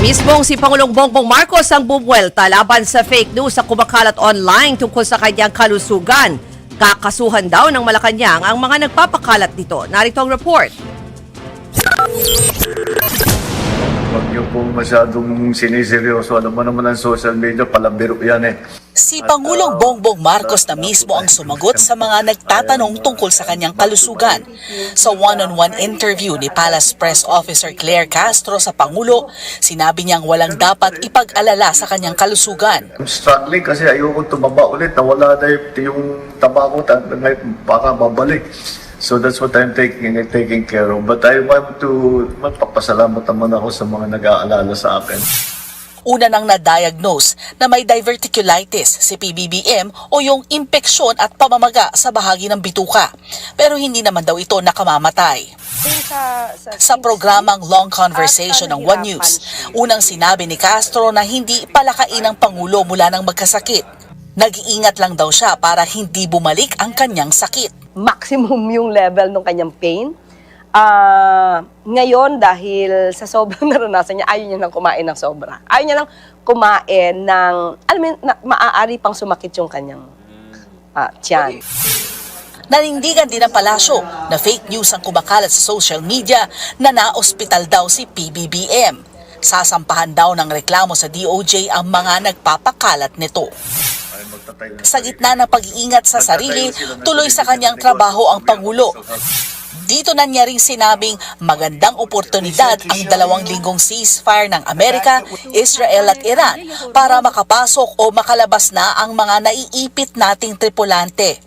Mismong si Pangulong Bongbong Marcos ang bumuwelta laban sa fake news sa kumakalat online tungkol sa kanyang kalusugan. Kakasuhan daw ng Malacanang ang mga nagpapakalat nito. Narito ang report. Huwag niyo po masyadong siniseryoso. Alam mo naman ang social media, palabiro yan eh. Si Pangulong Bongbong Marcos na mismo ang sumagot sa mga nagtatanong tungkol sa kanyang kalusugan. Sa one-on-one interview ni Palace Press Officer Claire Castro sa Pangulo, sinabi niyang walang dapat ipag-alala sa kanyang kalusugan. I'm struggling kasi ayoko tumaba ulit. Nawala na yung taba ko, baka babalik. So that's what I'm taking care of. But I want to magpapasalamat naman ako sa mga nag-aalala sa akin. Una nang na-diagnose na may diverticulitis si PBBM o yung impeksyon at pamamaga sa bahagi ng bituka. Pero hindi naman daw ito nakamamatay. Sa programang Long Conversation ng One News, unang sinabi ni Castro na hindi palakain ng Pangulo mula nang magkasakit. Nag-iingat lang daw siya para hindi bumalik ang kanyang sakit. Maximum yung level ng kanyang pain. Ngayon, dahil sa sobrang naranasan niya, ayaw niya nang kumain ng sobra. Ayaw niya nang kumain ng, alam mo, maaari pang sumakit yung kanyang tiyan. Nanindigan din ng palasyo na fake news ang kumakalat sa social media na na-ospital daw si PBBM. Sasampahan daw ng reklamo sa DOJ ang mga nagpapakalat nito. Sa gitna ng pag-iingat sa sarili, tuloy sa kanyang trabaho ang Pangulo. Dito na niya rin sinabing magandang oportunidad ang 2 linggong ceasefire ng Amerika, Israel at Iran para makapasok o makalabas na ang mga naiipit nating tripulante.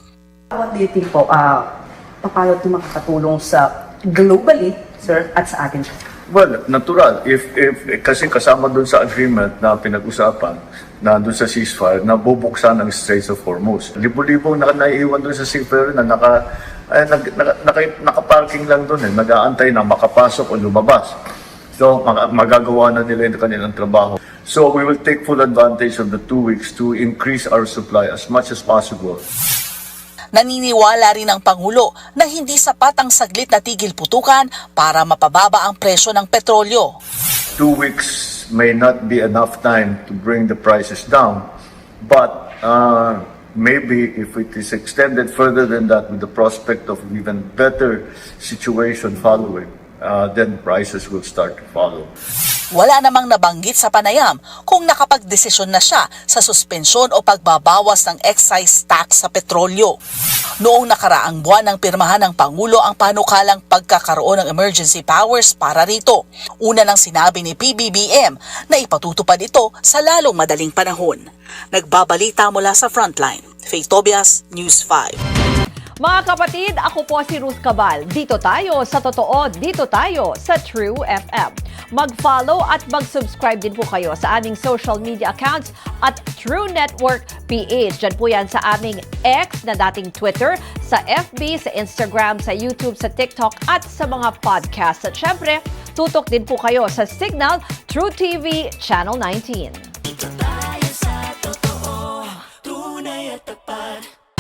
What do you think po, paano ito makakatulong sa globally, sir, at sa atin? Well, natural. Kasi kasama dun sa agreement na pinag-usapan, na dun sa ceasefire, na bubuksan ang Straits of Hormuz. Libo-libong naiiwan dun sa seafarer na nakaparking lang dun eh, nag-aantay na makapasok o lumabas. So, magagawa na nila yung kanilang trabaho. So, we will take full advantage of the 2 weeks to increase our supply as much as possible. Naniniwala rin ang Pangulo na hindi sapat ang saglit na tigil putukan para mapababa ang presyo ng petrolyo. 2 weeks may not be enough time to bring the prices down, but maybe if it is extended further than that with the prospect of even better situation following, then prices will start to follow. Wala namang nabanggit sa panayam kung nakapagdesisyon na siya sa suspensyon o pagbabawas ng excise tax sa petrolyo. Noong nakaraang buwan ng pirmahan ng Pangulo ang panukalang pagkakaroon ng emergency powers para rito. Una nang sinabi ni PBBM na ipatutupad ito sa lalong madaling panahon. Nagbabalita mula sa Frontline, Faith Tobias, News 5. Mga kapatid, ako po si Ruth Cabal. Dito tayo sa totoo, dito tayo sa True FM. Mag-follow at mag-subscribe din po kayo sa aming social media accounts at True Network PH. Diyan po yan sa aming X na dating Twitter, sa FB, sa Instagram, sa YouTube, sa TikTok at sa mga podcast. At syempre, tutok din po kayo sa Signal True TV Channel 19.